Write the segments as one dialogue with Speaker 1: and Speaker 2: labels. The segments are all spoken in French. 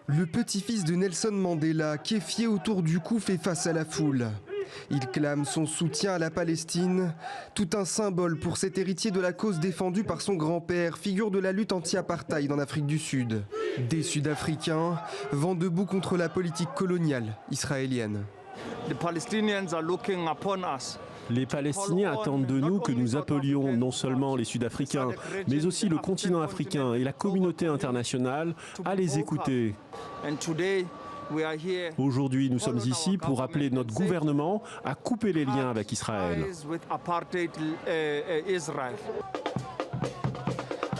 Speaker 1: Le petit-fils de Nelson Mandela, kéfié autour du cou, fait face à la foule. Il clame son soutien à la Palestine, tout un symbole pour cet héritier de la cause défendue par son grand-père, figure de la lutte anti-apartheid en Afrique du Sud. Des Sud-Africains vont debout contre la politique coloniale israélienne.
Speaker 2: Les Palestiniens attendent de nous que nous appelions non seulement les Sud-Africains, mais aussi le continent africain et la communauté internationale à les écouter. Aujourd'hui, nous sommes ici pour appeler notre gouvernement à couper les liens avec Israël.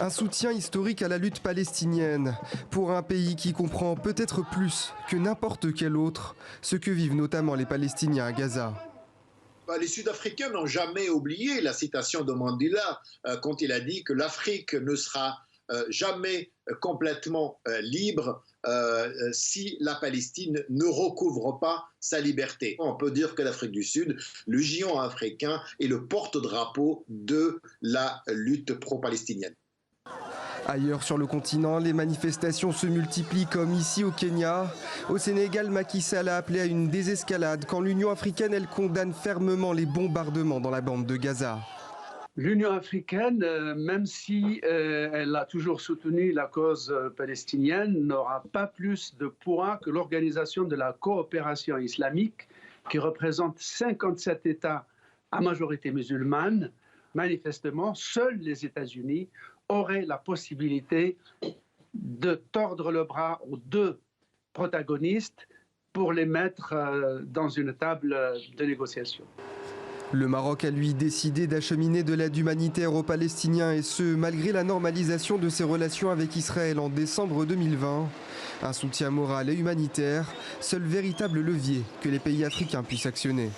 Speaker 1: Un soutien historique à la lutte palestinienne pour un pays qui comprend peut-être plus que n'importe quel autre ce que vivent notamment les Palestiniens à Gaza.
Speaker 3: Les Sud-Africains n'ont jamais oublié la citation de Mandela quand il a dit que l'Afrique ne sera jamais complètement libre si la Palestine ne recouvre pas sa liberté. On peut dire que l'Afrique du Sud, le géant africain, est le porte-drapeau de la lutte pro-palestinienne.
Speaker 1: Ailleurs sur le continent, les manifestations se multiplient comme ici au Kenya. Au Sénégal, Macky Sall a appelé à une désescalade quand l'Union africaine, elle condamne fermement les bombardements dans la bande de Gaza.
Speaker 4: L'Union africaine, même si elle a toujours soutenu la cause palestinienne, n'aura pas plus de poids que l'Organisation de la coopération islamique, qui représente 57 États à majorité musulmane. Manifestement, seuls les États-Unis auraient la possibilité de tordre le bras aux deux protagonistes pour les mettre dans une table de négociation.
Speaker 1: Le Maroc a lui décidé d'acheminer de l'aide humanitaire aux Palestiniens et ce, malgré la normalisation de ses relations avec Israël en décembre 2020. Un soutien moral et humanitaire, seul véritable levier que les pays africains puissent actionner.